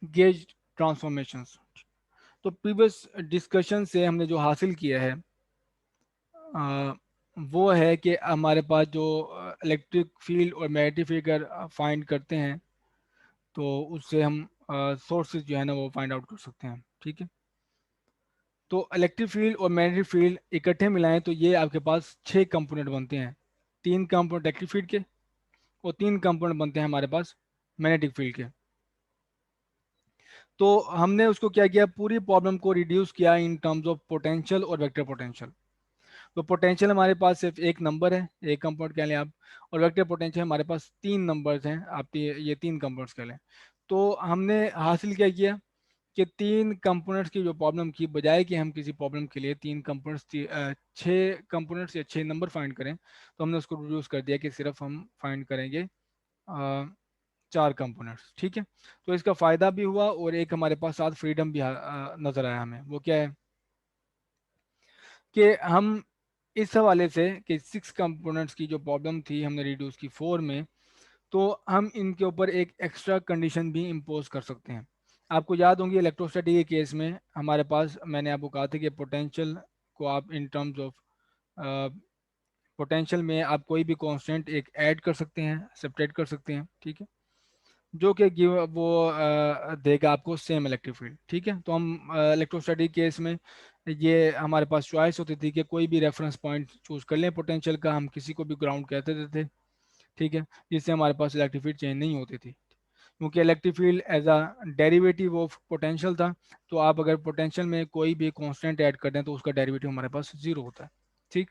Gauge transformations. तो previous discussion से हमने जो हासिल किया है अ, वो है कि हमारे पास जो इलेक्ट्रिक फील्ड और मैग्नेटिक फील्ड अगर फाइंड करते हैं तो उससे हम सोर्सेज जो है ना वो फाइंड आउट कर सकते हैं। ठीक है, तो इलेक्ट्रिक फील्ड और मैग्नेटिक फील्ड इकट्ठे मिलाएं तो ये आपके पास 6 कंपोनेंट बनते हैं। 3 कंपोनेंट इलेक्ट्रिक फील्ड के और 3 कंपोनेंट बनते हैं हमारे पास मैग्नेटिक फील्ड के। तो हमने उसको क्या किया, पूरी प्रॉब्लम को रिड्यूस किया इन टर्म्स ऑफ पोटेंशियल और वेक्टर पोटेंशियल। तो पोटेंशियल हमारे पास सिर्फ एक नंबर है, एक कंपाउंड कह लें आप, और वेक्टर पोटेंशियल हमारे पास 3 नंबर्स हैं, आप ये 3 कंपाउंड्स कह लें। तो हमने हासिल क्या किया कि 3 कंपोनेंट्स की जो प्रॉब्लम की बजाय कि हम किसी प्रॉब्लम के लिए 3 कंपोनेंट्स 6 कंपोनेंट्स या 6 नंबर फाइंड करें, तो हमने उसको रिड्यूस कर दिया कि सिर्फ हम फाइंड करेंगे 4 कंपोनेंट्स। ठीक है, तो इसका फ़ायदा भी हुआ और एक हमारे पास साथ फ्रीडम भी नज़र आया हमें। वो क्या है कि हम इस हवाले से कि 6 कंपोनेंट्स की जो प्रॉब्लम थी हमने रिड्यूस की 4 में, तो हम इनके ऊपर एक एक्स्ट्रा कंडीशन भी इम्पोज कर सकते हैं। आपको याद होंगी इलेक्ट्रोस्टैटिक के केस में हमारे पास मैंने आपको कहा था कि पोटेंशियल को आप इन टर्म्स ऑफ पोटेंशियल में आप कोई भी कांस्टेंट एक ऐड कर सकते हैं, सब्ट्रैक्ट कर सकते हैं। ठीक है, जो कि गिव वो देगा आपको सेम इलेक्ट्रिक फील्ड। ठीक है, तो हम इलेक्ट्रोस्टैटिक केस में ये हमारे पास चॉइस होती थी कि कोई भी रेफरेंस पॉइंट चूज कर लें पोटेंशियल का, हम किसी को भी ग्राउंड कहते थे। ठीक है, जिससे हमारे पास इलेक्ट्रिक फील्ड चेंज नहीं होती थी, क्योंकि electric field as a derivative of potential था। तो आप अगर पोटेंशियल में कोई भी कांस्टेंट ऐड कर दें तो उसका डेरिवेटिव हमारे पास 0 होता है। ठीक,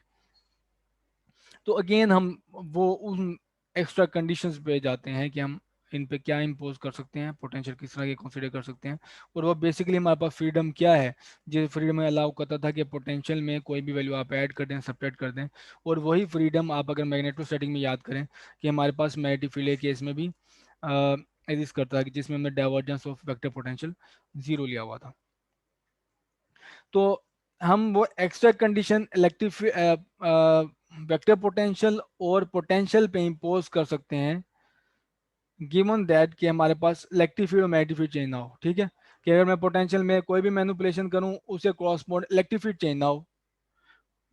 तो अगेन हम वो उन एक्स्ट्रा कंडीशंस पे जाते हैं कि हम इन पे क्या इम्पोज कर सकते हैं, पोटेंशियल किस तरह के कंसीडर कर सकते हैं। और वो बेसिकली हमारे पास फ्रीडम क्या है, जिस फ्रीडम में अलाउ करता था कि पोटेंशियल में कोई भी वैल्यू आप ऐड कर दें, सब्ट्रैक्ट कर दें। और वही फ्रीडम आप अगर मैग्नेटोस्टैटिक में याद करें कि हमारे पास मैग्नेटिक फील्ड केस में भी एग्जिस्ट करता है कि जिसमें हमने डाइवर्जेंस ऑफ वेक्टर पोटेंशियल 0 लिया हुआ था। तो हम वो extra condition electric vector potential और पोटेंशियल पे इम्पोज कर सकते हैं गिवन दैट कि हमारे पास इलेक्ट्रिक फील्ड और मैग्नेटिक फील्ड चेंज ना हो। ठीक है, कि अगर मैं पोटेंशियल में कोई भी मैनिपुलेशन करूं उसे क्रॉसपोर्ट इलेक्ट्रिक फील्ड चेंज ना हो,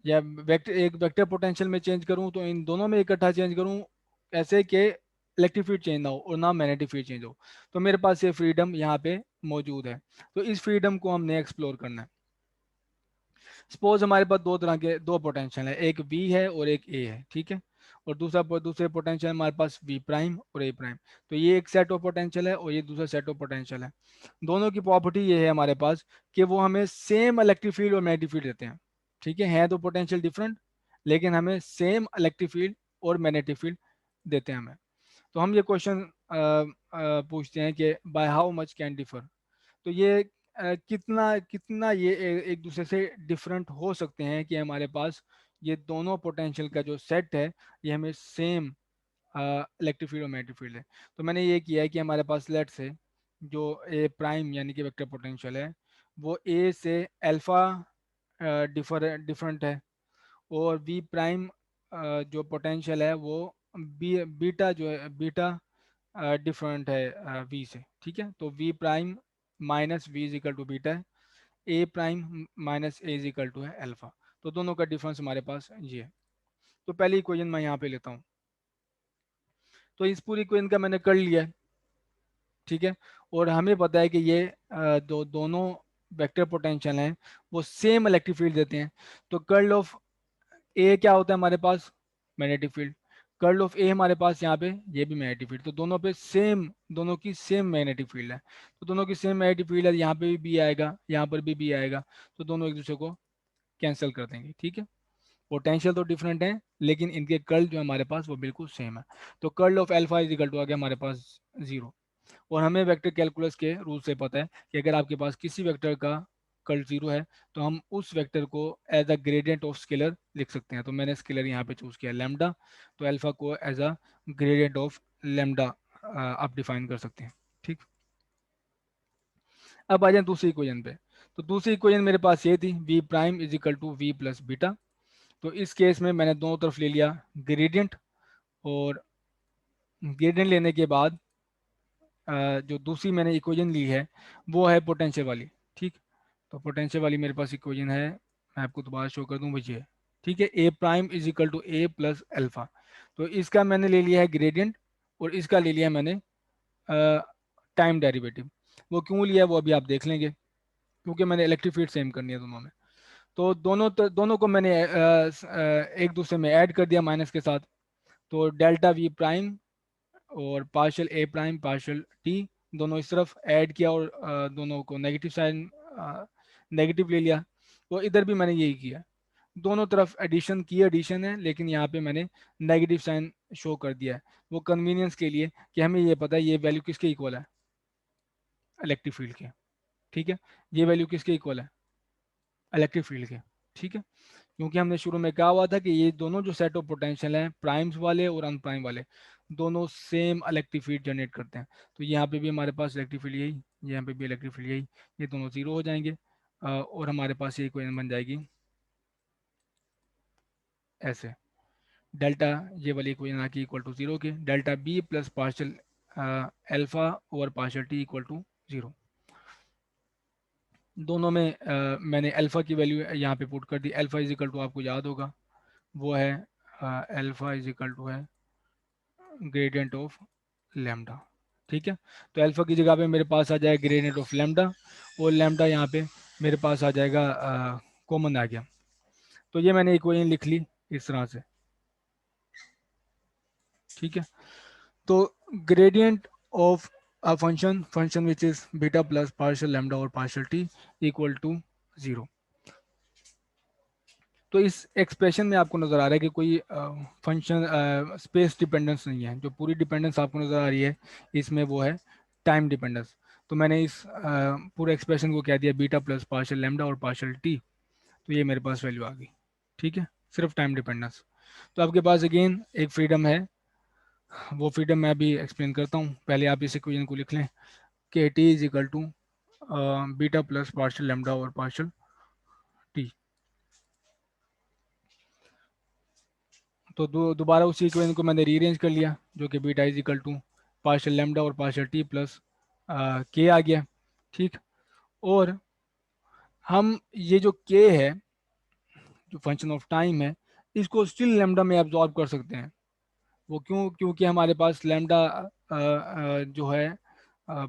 या वेक्टर एक वेक्टर पोटेंशियल में चेंज करूं तो इन दोनों में इकट्ठा चेंज करूं ऐसे कि इलेक्ट्रिक फील्ड चेंज ना हो और ना मैग्नेटिक फील्ड चेंज हो। तो मेरे पास ये फ्रीडम यहाँ पे मौजूद है। तो इस फ्रीडम को हमने एक्सप्लोर करना है। सपोज हमारे पास दो तरह के दो पोटेंशियल है, एक V है और एक A है। ठीक है, और दूसरे पोटेंशियल हमारे पास V प्राइम और A प्राइम। तो ये एक सेट ऑफ पोटेंशियल है और ये दूसरा सेट ऑफ पोटेंशियल है। दोनों की प्रॉपर्टी ये है हमारे पास कि वो हमें सेम इलेक्ट्रिक फील्ड और मैग्नेटिक फील्ड देते हैं। ठीक है तो पोटेंशियल डिफरेंट, लेकिन हमें सेम इलेक्ट्रिक फील्ड और मैग्नेटिक फील्ड देते हैं हमें। तो हम ये क्वेश्चन पूछते हैं कि by how much can differ. तो ये कितना कितना ये एक दूसरे से डिफरेंट हो सकते हैं कि हमारे पास ये दोनों पोटेंशियल का जो सेट है ये हमें सेम इलेक्ट्रिक फील्ड और मैग्नेटिक फील्ड है। तो मैंने ये किया है कि हमारे पास लेट से जो ए प्राइम यानी कि वेक्टर पोटेंशियल है वो ए से अल्फा डिफरेंट है, और वी प्राइम जो पोटेंशियल है वो बीटा जो है बीटा डिफरेंट है वी से। ठीक है, तो V prime minus V is equal to beta है, A prime minus A is equal to है अल्फा। तो दोनों का डिफरेंस हमारे पास ये है। तो पहली इक्वेशन मैं यहाँ पे लेता हूँ। तो इस पूरी इक्वेशन का मैंने कर लिया है। ठीक है, और हमें पता है कि ये दोनों वेक्टर पोटेंशियल हैं वो सेम इलेक्ट्रिक फील्ड देते हैं। तो कर्ल ऑफ ए क्या होता है हमारे पास, मैग्नेटिक फील्ड। कर्ल ऑफ ए हमारे पास यहाँ पे ये भी मैग्नेटिक फील्ड, तो दोनों पे सेम, दोनों की सेम मैग्नेटिक फील्ड है। तो दोनों की सेम मैग्नेटिक फील्ड है, यहाँ पे भी बी आएगा, यहाँ पर भी बी आएगा, तो दोनों एक दूसरे को कैंसिल कर देंगे। ठीक है, पोटेंशियल तो डिफरेंट है लेकिन इनके कर्ल जो हमारे पास वो बिल्कुल सेम है। तो curl of alpha is equal to आ गया हमारे पास 0। और हमें वेक्टर कैलकुलस के रूल से पता है कि अगर आपके पास किसी वेक्टर का कर्ल 0 है तो हम उस वेक्टर को as a gradient of scalar लिख सकते हैं। तो मैंने स्केलर यहाँ पे चूज किया लैम्डा, तो अल्फा को as a gradient of lambda आप डिफाइन कर सकते हैं। ठीक, अब आ जाए दूसरी इक्वेशन पे। तो दूसरी इक्वेशन मेरे पास ये थी V prime is equal to V plus beta. तो इस केस में मैंने दोनों तरफ ले लिया ग्रेडियंट, और ग्रेडियंट लेने के बाद जो दूसरी मैंने इक्वेशन ली है वो है पोटेंशियल वाली। ठीक, तो पोटेंशियल वाली मेरे पास इक्वेशन है, मैं आपको दोबारा शो कर दूं भाई ये। ठीक है, A prime is equal to A plus alpha. तो इसका मैंने ले लिया है ग्रेडियंट, और इसका ले लिया मैंने टाइम डेरिवेटिव। वो क्यों लिया वो अभी आप देख लेंगे, क्योंकि मैंने इलेक्ट्रिक फील्ड सेम करनी है दोनों में। तो दोनों को मैंने एक दूसरे में ऐड कर दिया माइनस के साथ। तो डेल्टा वी प्राइम और पार्शियल ए प्राइम पार्शियल टी, दोनों इस तरफ ऐड किया, और दोनों को नेगेटिव साइन नेगेटिव ले लिया। तो इधर भी मैंने यही किया, दोनों तरफ एडिशन की, एडिशन है, लेकिन यहाँ पे मैंने नेगेटिव साइन शो कर दिया है, वो कन्वीनियंस के लिए कि हमें ये पता है ये वैल्यू किसके इक्वल है, इलेक्ट्रिक फील्ड के। ठीक है, ये वैल्यू किसके इक्वल है, इलेक्ट्रिक फील्ड के। ठीक है, क्योंकि हमने शुरू में कहा हुआ था कि ये दोनों जो सेट ऑफ पोटेंशियल हैं, प्राइम्स वाले और अनप्राइम वाले, दोनों सेम इलेक्ट्रिक फील्ड जनरेट करते हैं। तो यहाँ पे भी हमारे पास इलेक्ट्रिक फील्ड यही, यहाँ पे भी इलेक्ट्रिक फील्ड यही, ये दोनों जीरो हो जाएंगे। और हमारे पास ये इक्वेशन बन जाएगी ऐसे, डेल्टा, ये वाली इक्वेशन आके इक्वल टू जीरो के, delta B plus partial alpha over partial T equal to zero. दोनों में मैंने अल्फा की वैल्यू यहाँ पे पुट कर दी। अल्फा इज इक्वल टू आपको याद होगा, वो है अल्फा इज इक्वल टू है ग्रेडियंट ऑफ लेमडा। ठीक है, तो अल्फा की जगह पे मेरे पास आ जाएगा ग्रेडियंट ऑफ लेमडा, और लेमडा यहाँ पे मेरे पास आ जाएगा, कॉमन आ गया। तो ये मैंने इक्वेशन लिख ली इस तरह से। ठीक है, तो gradient of a function, function which is beta plus partial lambda और partial T equal to zero. तो इस एक्सप्रेशन में आपको नज़र आ रहा है कि कोई फंक्शन स्पेस डिपेंडेंस नहीं है, जो पूरी डिपेंडेंस आपको नज़र आ रही है इसमें वो है टाइम डिपेंडेंस। तो मैंने इस पूरे एक्सप्रेशन को कह दिया बीटा प्लस पार्शियल लेमडा और पार्शियल टी, तो ये मेरे पास वैल्यू आ गई। ठीक है, सिर्फ टाइम डिपेंडेंस। तो आपके पास अगेन एक फ्रीडम है, वो फ्रीडम मैं अभी एक्सप्लेन करता हूँ। पहले आप इस इक्वेशन को लिख लें कि T is equal to beta plus partial lambda और पार्शियल टी। तो दोबारा उसी इक्वेशन को मैंने रीअरेंज कर लिया, जो कि beta is equal to partial lambda और पार्शियल टी प्लस के आ गया। ठीक, और हम ये जो के है, जो फंक्शन ऑफ टाइम है, इसको स्टिल लेमडा में एब्जॉर्ब कर सकते हैं। वो क्यों, क्योंकि हमारे पास लेमडा जो है, अ,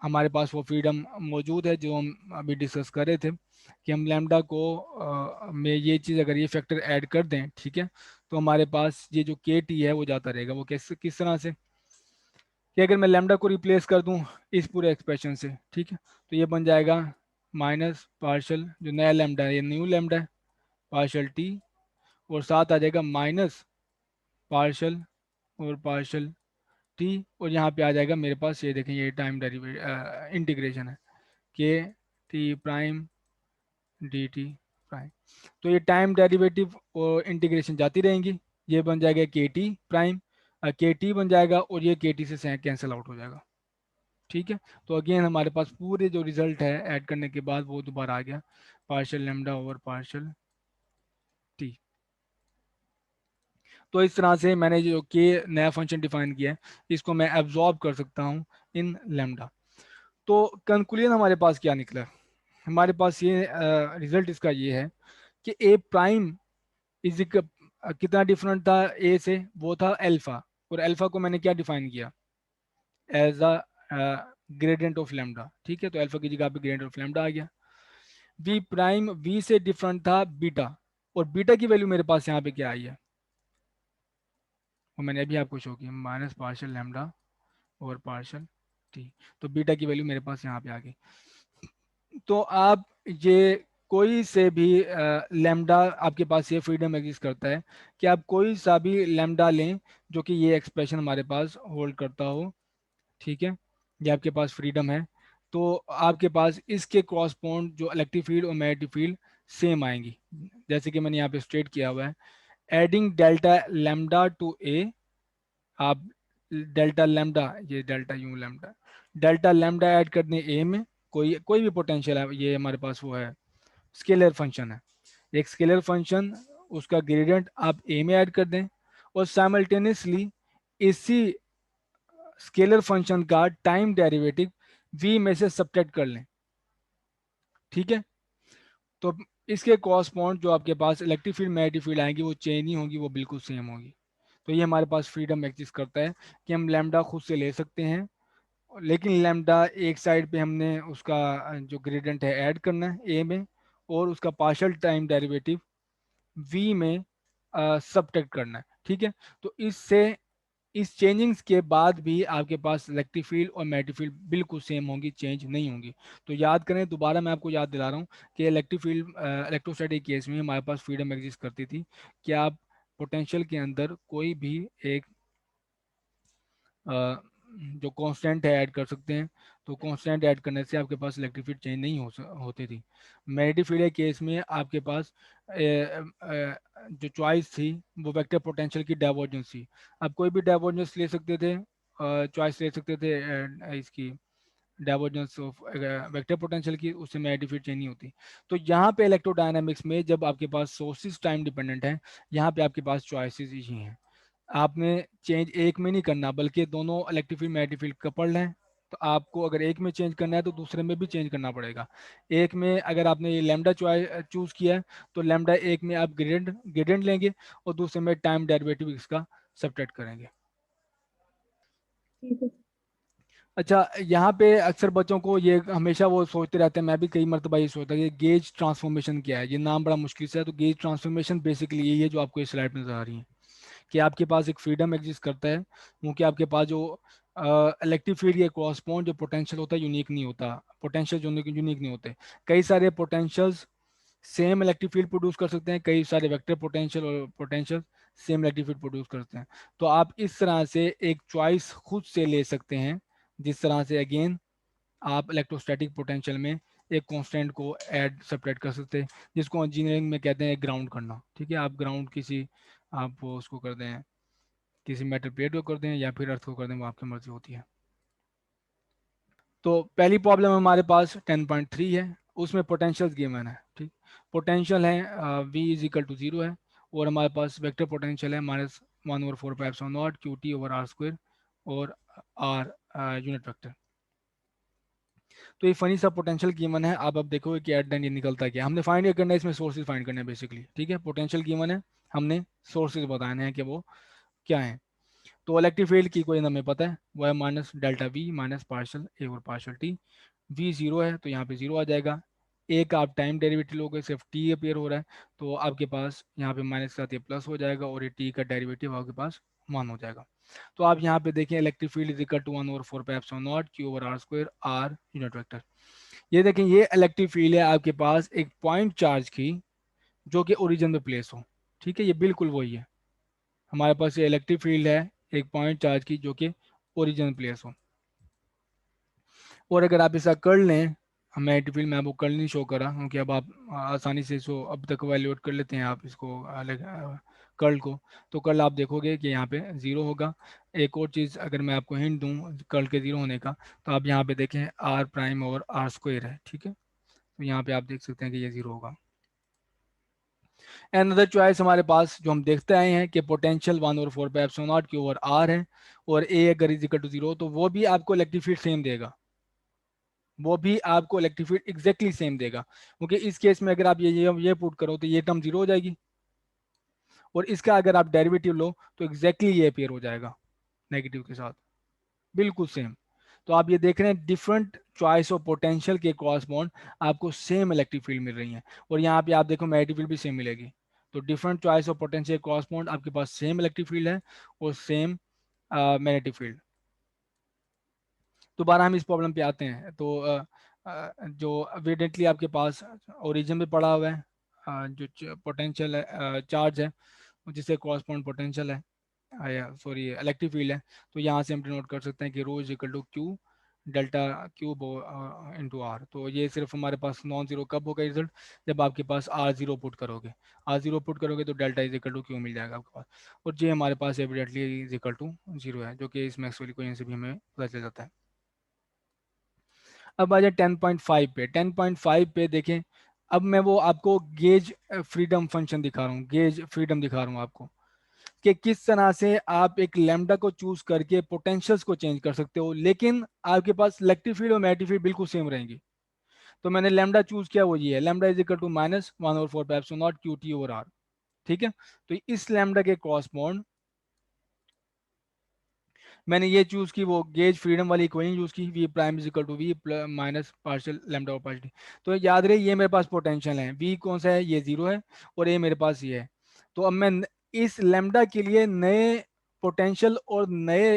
हमारे पास वो फ्रीडम मौजूद है जो हम अभी डिस्कस कर रहे थे, कि हम लेमडा को में ये चीज़ अगर ये फैक्टर ऐड कर दें, ठीक है, तो हमारे पास ये जो के टी है वो जाता रहेगा। वो किस तरह से, कि अगर मैं लेमडा को रिप्लेस कर दूं इस पूरे एक्सप्रेशन से, ठीक है, तो ये बन जाएगा माइनस पार्शल, जो नया लेमडा है ये न्यू लेमडा है, पार्शल टी, और साथ आ जाएगा माइनस पार्शल और पार्शल टी, और यहाँ पे आ जाएगा मेरे पास, ये देखें ये टाइम डेरिवेटिव इंटीग्रेशन है, के T prime D T prime. तो ये टाइम डेरिवेटिव और इंटीग्रेशन जाती रहेंगी, ये बन जाएगा के टी प्राइम, के टी बन जाएगा, और ये के टी से कैंसिल आउट हो जाएगा। ठीक है, तो अगेन हमारे पास पूरे जो रिजल्ट है ऐड करने के बाद वो दोबारा आ गया, partial lambda over partial T. तो इस तरह से मैंने जो के नया फंक्शन डिफाइन किया है, इसको मैं एब्जॉर्ब कर सकता हूँ इन लेमडा। तो कंक्लूजन हमारे पास क्या निकला, हमारे पास ये रिजल्ट इसका ये है कि ए प्राइम इज कितना डिफरेंट था ए से, वो था अल्फा, और अल्फा को मैंने क्या डिफाइन किया, as a gradient of lambda. ठीक है, तो अल्फा की जगह पे ग्रेडियंट ऑफ लेमडा आ गया। वी प्राइम वी से डिफरेंट था बीटा, और बीटा की वैल्यू मेरे पास यहाँ पे क्या आई है, वो मैंने अभी आपको शो की, माइनस पार्शियल लेमडा और पार्शियल टी। तो बीटा की वैल्यू मेरे पास यहाँ पे आ गई। तो आप ये कोई से भी लेमडा, आपके पास ये फ्रीडम एग्जिस्ट करता है कि आप कोई सा भी लेमडा लें जो कि ये एक्सप्रेशन हमारे पास होल्ड करता हो। ठीक है, ये आपके पास फ्रीडम है। तो आपके पास इसके क्रॉसपोंड जो इलेक्ट्रिक फील्ड और मैग्नेटिक फील्ड सेम आएंगी, जैसे कि मैंने यहाँ पे स्टेट किया हुआ है, एडिंग डेल्टा लेमडा टू ए। आप डेल्टा लेमडा, ये delta u lambda, delta lambda add कर दें ए में, कोई कोई भी पोटेंशियल है, ये हमारे पास वो है स्केलर फंक्शन है, एक स्केलर फंक्शन, उसका ग्रेडियंट आप ए में ऐड कर दें, और साइमल्टेनियसली इसी स्केलर फंक्शन का टाइम डेरिवेटिव v में से सब्ट्रैक्ट कर लें, ठीक है। तो इसके कॉरस्पॉन्ड जो आपके पास इलेक्ट्रिक फील्ड मैग्नेटिक फील्ड आएंगी वो चेंज नहीं होगी, वो बिल्कुल सेम होगी। तो ये हमारे पास फ्रीडम एग्जिस्ट करता है कि हम लैम्डा खुद से ले सकते हैं, लेकिन लैम्डा एक साइड पे हमने उसका जो ग्रेडियंट है ऐड करना है ए में, और उसका पार्शियल टाइम डेरिवेटिव v में सब्ट्रैक्ट करना है, ठीक है। तो इससे इस चेंजिंग्स के बाद भी आपके पास इलेक्ट्रिक फील्ड और मैग्नेटिक फील्ड बिल्कुल सेम होंगी, चेंज नहीं होंगी। तो याद करें, दोबारा मैं आपको याद दिला रहा हूँ कि इलेक्ट्रिक फील्ड इलेक्ट्रोस्टैटिक केस में हमारे पास फ्रीडम एग्जिस्ट करती थी कि आप पोटेंशियल के अंदर कोई भी एक जो कांस्टेंट है ऐड कर सकते हैं। तो कांस्टेंट ऐड करने से आपके पास इलेक्ट्रिक फील्ड चेंज नहीं होती थी। मैग्नेटिक फील्ड के केस में आपके पास जो चॉइस थी वो वेक्टर पोटेंशियल की डाइवर्जेंस थी। आप कोई भी डाइवर्जेंस ले सकते थे, चॉइस ले सकते थे इसकी डाइवर्जेंस ऑफ वेक्टर पोटेंशियल की, उससे मैग्नेटिक फील्ड चेंज नहीं होती। तो यहाँ पे इलेक्ट्रोडायनामिक्स में जब आपके पास सोर्सेज टाइम डिपेंडेंट है, यहाँ पे आपके पास चॉइसेस ही हैं। आपने चेंज एक में नहीं करना, बल्कि दोनों electric field magnetic field coupled हैं। तो आपको अगर एक में चेंज करना है तो दूसरे में भी चेंज करना पड़ेगा। एक में अगर आपने ये लैम्डा चूज किया है तो लैम्डा एक में आप ग्रेडियंट ग्रेडियंट लेंगे और दूसरे में टाइम डेरिवेटिव इसका सब्ट्रैक्ट करेंगे। ठीक है। अच्छा, यहाँ पे अक्सर बच्चों को ये हमेशा वो सोचते रहते हैं, मैं भी कई मरतबा ये सोचता हूँ कि गेज ट्रांसफॉर्मेशन क्या है। ये नाम बड़ा मुश्किल से है। तो गेज ट्रांसफॉर्मेशन बेसिकली यही है जो आपको इस स्लाइड में नजर आ रही है कि आपके पास एक फ्रीडम एग्जिस्ट करता है, क्योंकि आपके पास जो इलेक्ट्रिक फील्ड के कॉरस्पॉन्ड जो पोटेंशियल होता है यूनिक नहीं होता। पोटेंशियल जो यूनिक नहीं होते। कई सारे potentials same electric field produce कर सकते हैं, कई सारे वेक्टर पोटेंशियल और potential same electric field produce करते हैं। तो आप इस तरह से एक चॉइस खुद से ले सकते हैं, जिस तरह से अगेन आप इलेक्ट्रोस्टैटिक पोटेंशियल में एक कांस्टेंट को ऐड सब्ट्रैक्ट कर सकते हैं, जिसको इंजीनियरिंग में कहते हैं ग्राउंड करना, ठीक है। आप ग्राउंड किसी आप उसको कर दें, किसी मेटल प्लेट को कर दें या फिर अर्थ को कर दें, वो आपकी मर्जी होती है। तो पहली प्रॉब्लम हमारे पास 10.3 है, उसमें पोटेंशियल गिवन है, ठीक। पोटेंशियल है v इज इक्वल टू 0 है, और हमारे पास वेक्टर पोटेंशियल है -1/4πε0 qt/r² और r यूनिट वेक्टर। तो ये फनी सा पोटेंशियल गिवन है। अब देखोगे कि एट द एंड ये निकलता क्या है। हमने फाइंड करना है, इसमें सोर्सेज फाइंड करना है बेसिकली, ठीक है। पोटेंशियल गिवन है, हमने सोर्सेज बताने हैं कि वो क्या है। तो इलेक्ट्रिक फील्ड की कोई हमें पता है, वो है minus delta V minus partial A और पार्शल टी। वी जीरो है तो यहाँ पे जीरो आ जाएगा। ए का आप टाइम डेरिवेटिव लोगे, सिर्फ टी अपेयर हो रहा है, तो आपके पास यहाँ पे माइनस के साथ ये प्लस हो जाएगा, और ये टी का डेरिवेटिव आपके पास 1 हो जाएगा। तो आप यहाँ पे देखें electric field is equal to 1/4πε0 q/r² r unit vector. ये देखें, ये इलेक्ट्रिक फील्ड है आपके पास एक पॉइंट चार्ज की, जो कि ओरिजिन में प्लेस हो, ठीक है। ये बिल्कुल वही है, हमारे पास ये इलेक्ट्रिक फील्ड है एक पॉइंट चार्ज की जो कि ओरिजिन प्लेस हो। और अगर आप ऐसा कर लें, हमें एटी फील्ड में आपको कर्ल नहीं शो करा, क्योंकि अब आप आसानी से इसको अब तक वैल्यूएट कर लेते हैं आप इसको कर्ल को। तो कर्ल आप देखोगे कि यहाँ पे ज़ीरो होगा। एक और चीज़ अगर मैं आपको हिंट दूँ कर्ल के ज़ीरो होने का, तो आप यहाँ पे देखें आर प्राइम और आर स्क्वायर है, ठीक है। तो यहाँ पे आप देख सकते हैं कि ये ज़ीरो होगा। एंड अदर चॉइस हमारे पास जो हम देखते आए हैं कि पोटेंशियल 1/4πε0 के ओवर आर है, और ए अगर इज इक्वल टू 0 तो वो भी आपको इलेक्ट्रिक फील्ड सेम देगा, वो भी आपको इलेक्ट्रिक फील्ड एग्जैक्टली सेम देगा। क्योंकि इस केस में अगर आप ये पुट करो तो ये टर्म जीरो हो जाएगी, और इसका अगर आप डेरिवेटिव लो तो एग्जैक्टली ये अपेयर हो जाएगा नेगेटिव के साथ, बिल्कुल सेम। तो आप ये देख रहे हैं डिफरेंट चॉइस ऑफ पोटेंशियल के कॉरस्पॉन्ड आपको सेम इलेक्ट्रिक फील्ड मिल रही है, और यहाँ पे आप देखो मैग्नेटिक फील्ड भी सेम मिलेगी। तो different choice of potential correspond आपके पास सेम इलेक्ट्रिक फील्ड है और सेम मैग्नेटिक फील्ड। दोबारा हम इस प्रॉब्लम पे आते हैं। तो जो एविडेंटली आपके पास ओरिजिन में पड़ा हुआ है, जो पोटेंशियल है चार्ज है, जिससे कॉरस्पॉन्ड पोटेंशियल है या सॉरी इलेक्ट्रिक फील्ड है। तो यहाँ से हम डिनोट कर सकते हैं कि rho is equal to Q delta cube into R. तो ये सिर्फ हमारे पास नॉन जीरो कब होगा रिजल्ट, जब आपके पास आर जीरो पुट करोगे। आर जीरो पुट करोगे तो delta is equal to Q मिल जाएगा आपके पास, और जे हमारे पास evidently is equal to zero है, जो कि इस मैक्सवेल इक्वेशन से भी हमें पता चल जाता है। अब आ जाए 10.5 पे। 10.5 पे देखें, अब मैं वो आपको गेज फ्रीडम फंक्शन दिखा रहा हूँ, गेज फ्रीडम दिखा रहा हूँ आपको। कि किस तरह से आप एक लैम्डा को चूज करके पोटेंशियल्स को चेंज कर सकते हो, लेकिन आपके पास इलेक्ट्रिक फील्ड और मैग्नेटिक फील्ड बिल्कुल सेम रहेंगी। तो मैंने लैम्डा चूज किया, वो ये है, lambda is equal to -1/4 Q T over R. ठीक है, तो इस लैम्डा के कॉरस्पॉन्ड मैंने ये चूज की, वो गेज फ्रीडम वाली इक्वेशन यूज की, V prime is equal to V minus partial lambda और पार्शियल। तो याद रहे ये मेरे पास पोटेंशियल है, वी कौन सा है, ये 0 है, और ये मेरे पास ये है। तो अब मैं इस लैम्डा के लिए नए पोटेंशियल और नए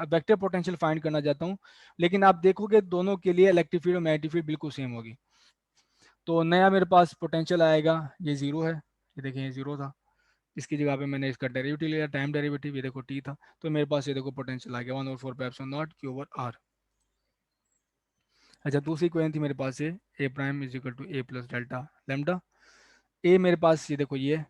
वेक्टर पोटेंशियल फाइंड करना चाहता हूँ, लेकिन आप देखोगे दोनों के लिए इलेक्ट्रिक फील्ड और मैग्नेटिक फील्ड बिल्कुल सेम होगी। तो नया मेरे पास पोटेंशियल आएगा, ये 0 है, ये देखें ये 0 था, इसकी जगह पे मैंने इसका डेरिवेटिव लिया, टाइम डेरिवेटिव, ये देखो टी था, तो मेरे पास ये देखो पोटेंशियल आ गया 1/4 क्यू ओवर आर। अच्छा, दूसरी इक्वेशन थी मेरे पास ये A prime is equal to A plus delta lambda. A मेरे पास ये देखो ये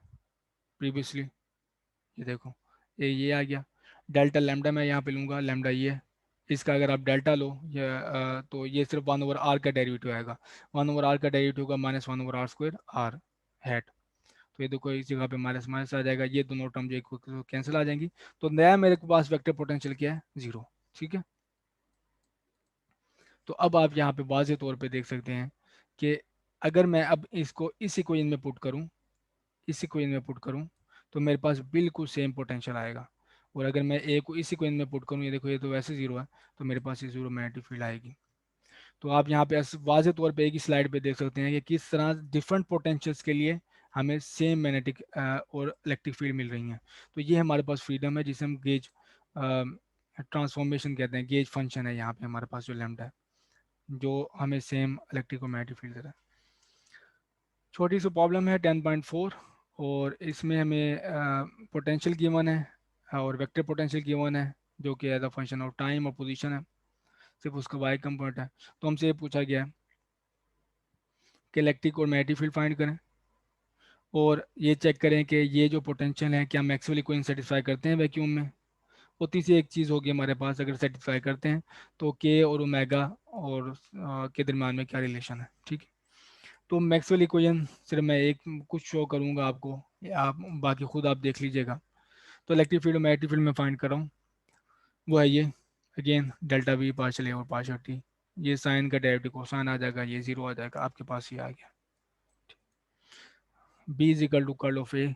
प्रीवियसली, ये देखो ये आ गया, डेल्टा लैम्डा मैं यहाँ पे लूँगा, लैम्डा ये है। इसका अगर आप डेल्टा लो या तो ये सिर्फ 1/r का डेरिवेटिव आएगा, 1/r का डेरिवेटिव होगा -1/r² आर हैट। तो ये देखो इस जगह पे माइनस माइनस आ जाएगा, ये दोनों टर्म जो कैंसिल आ जाएंगी। तो नया मेरे पास वेक्टर पोटेंशियल क्या है, 0। ठीक है, तो अब आप यहाँ पे वाज़े तौर पे देख सकते हैं कि अगर मैं अब इसको इस इक्वेशन में पुट करूँ, इस इक्वेशन में पुट करूँ, तो मेरे पास बिल्कुल सेम पोटेंशियल आएगा। और अगर मैं ए को इस इक्वेशन में पुट करूँ, ये देखो ये तो वैसे 0 है, तो मेरे पास ये 0 मैग्नेटिक फील्ड आएगी। तो आप यहाँ पे वाज़े तौर पे एक ही स्लाइड पे देख सकते हैं कि किस तरह डिफरेंट पोटेंशियल्स के लिए हमें सेम मैग्नेटिक और इलेक्ट्रिक फील्ड मिल रही हैं। तो ये हमारे पास फ्रीडम है जिसे हम गेज ट्रांसफॉर्मेशन कहते हैं, गेज फंक्शन है यहाँ पे हमारे पास जो लैम्डा है, जो हमें सेम इलेक्ट्रिक और मैग्नेटिक फील्ड दे रहा है। छोटी सी प्रॉब्लम है 10.4, और इसमें हमें पोटेंशियल गिवन है और वेक्टर पोटेंशियल गिवन है, जो कि as a function of time और पोजीशन है, सिर्फ उसका वाई कंपोनेंट है। तो हमसे ये पूछा गया है कि इलेक्ट्रिक और मैग्नेटिक फील्ड फाइंड करें, और ये चेक करें कि ये जो पोटेंशियल है क्या मैक्सवेल इक्वेशन सेटिस्फाई करते हैं वैक्यूम में। और तीसरी एक चीज़ होगी हमारे पास, अगर सेटिस्फाई करते हैं तो के और ओमेगा और के दरम्यान में क्या रिलेशन है। ठीक है, तो मैक्सवेल इक्वेशन सिर्फ मैं एक कुछ शो करूंगा आपको, आप बाकी खुद आप देख लीजिएगा। तो इलेक्ट्रिक फील्ड और मैग्नेटिक फील्ड में फाइंड कर रहा हूँ, वो है ये, अगेन डेल्टा वी पार्शियल ए और पार्शियल टी, ये साइन का डेरिवेटिव कोसाइन आ जाएगा, ये 0 आ जाएगा, आपके पास ये आ गया। B is equal to curl of A,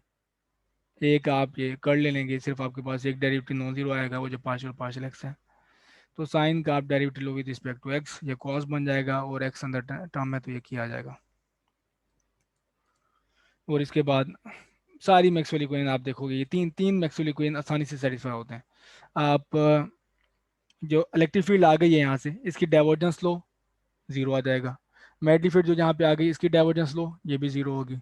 एक आप ये कर ले लेंगे, सिर्फ आपके पास एक डेरिवेटिव नॉन जीरो आएगा, वो जो पार्शियल पार्शियल एक्स है। तो साइन का आप डेरिवेटिव लो विद रिस्पेक्ट टू एक्स, ये कॉस बन जाएगा, और एक्स अंदर टर्म है तो ये किया जाएगा। और इसके बाद सारी मैक्सवेल इक्वेशन आप देखोगे, ये तीन तीन मैक्सवेल इक्वेशन आसानी से सेटिस्फाई होते हैं। आप जो इलेक्ट्रिक फील्ड आ गई है यहाँ से, इसकी डाइवर्जेंस लो, 0 आ जाएगा। मैग्नेटिक फील्ड जो यहाँ पे आ गई, इसकी डाइवर्जेंस लो, ये भी 0 होगी।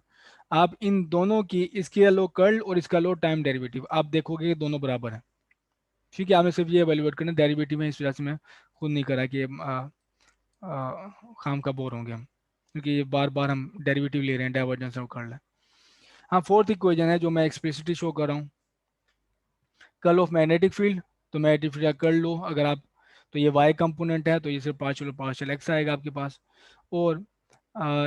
आप इन दोनों की, इसकी लो कर्ल और इसका लो टाइम डेरिवेटिव, आप देखोगे कि दोनों बराबर है। ठीक है, आपने सिर्फ ये एवेल्यूएट करना, डेरिवेटिव में इस वजह से मैं खुद नहीं करा कि खाम का बोर होंगे हम, क्योंकि ये बार बार हम डेरिवेटिव ले रहे हैं, डाइवर्जेंस और कर्ल है। हाँ, फोर्थ इक्वेशन है जो मैं एक्सप्लिसिटली शो कर रहा हूँ, कर्ल ऑफ मैग्नेटिक फील्ड। तो मैग्नेटिक फील्ड का कर्ल लो अगर आप, तो ये वाई कंपोनेंट है, तो ये सिर्फ पार्शियल पार्शियल एक्स आएगा आपके पास। और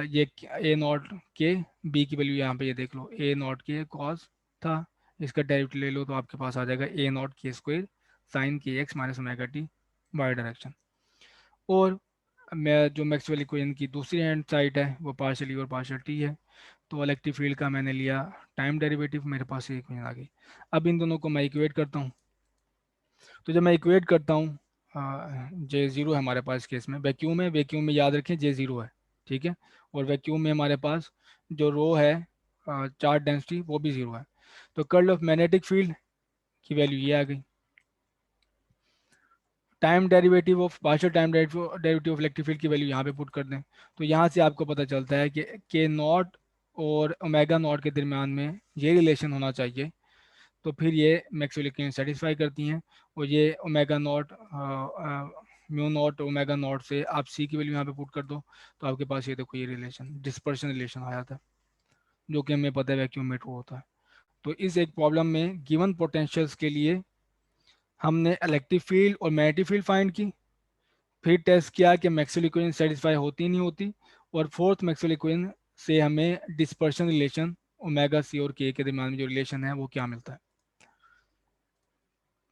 ये ए नॉट के, बी की वैल्यू यहाँ पे ये देख लो, ए नॉट के कॉस था, इसका डेरिवेटिव ले लो तो आपके पास आ जाएगा A naught K square sine K X minus omega T Y direction. और मैं जो मैक्सवेल इक्वेशन की दूसरी हैंड साइड है वो पार्शियल ई और पार्शियल टी है। तो इलेक्ट्रिक फील्ड का मैंने लिया टाइम डेरिवेटिव, मेरे पास ये इक्वेशन आ गई। अब इन दोनों को मैं इक्वेट करता हूँ, तो जब मैं इक्वेट करता हूँ, जे 0 है हमारे पास केस में, वैक्यूम में याद रखें जे 0 है। ठीक है, और वैक्यूम में हमारे पास जो रो है चार्ज डेंसिटी वो भी 0 है। तो कर्ल ऑफ मैग्नेटिक फील्ड की वैल्यू ये आ गई, time derivative of partial time derivative of electric field की वैल्यू यहाँ पे पुट कर दें, तो यहाँ से आपको पता चलता है कि के नॉट और ओमेगा नॉट के दरमियान में ये रिलेशन होना चाहिए। तो फिर ये मैक्सवेल इक्वेशन सेटिस्फाई करती हैं, और ये omega naught mu naught omega naught से आप सी की वैल्यू यहाँ पे पुट कर दो, तो आपके पास ये देखो ये रिलेशन डिस्पर्शन रिलेशन आया था, जो कि हमें पता है वैक्यूम में ट्रू होता है। तो इस एक प्रॉब्लम में गिवन पोटेंशियल्स के लिए हमने इलेक्ट्रिक फील्ड और मैग्नेटिक फील्ड फाइंड की, फिर टेस्ट किया कि मैक्सवेल इक्वेशन सेटिस्फाई होती नहीं होती, और फोर्थ मैक्सवेल इक्वेशन से हमें डिस्पर्शन रिलेशन ओमेगा सी और के दरमियान में जो रिलेशन है वो क्या मिलता है।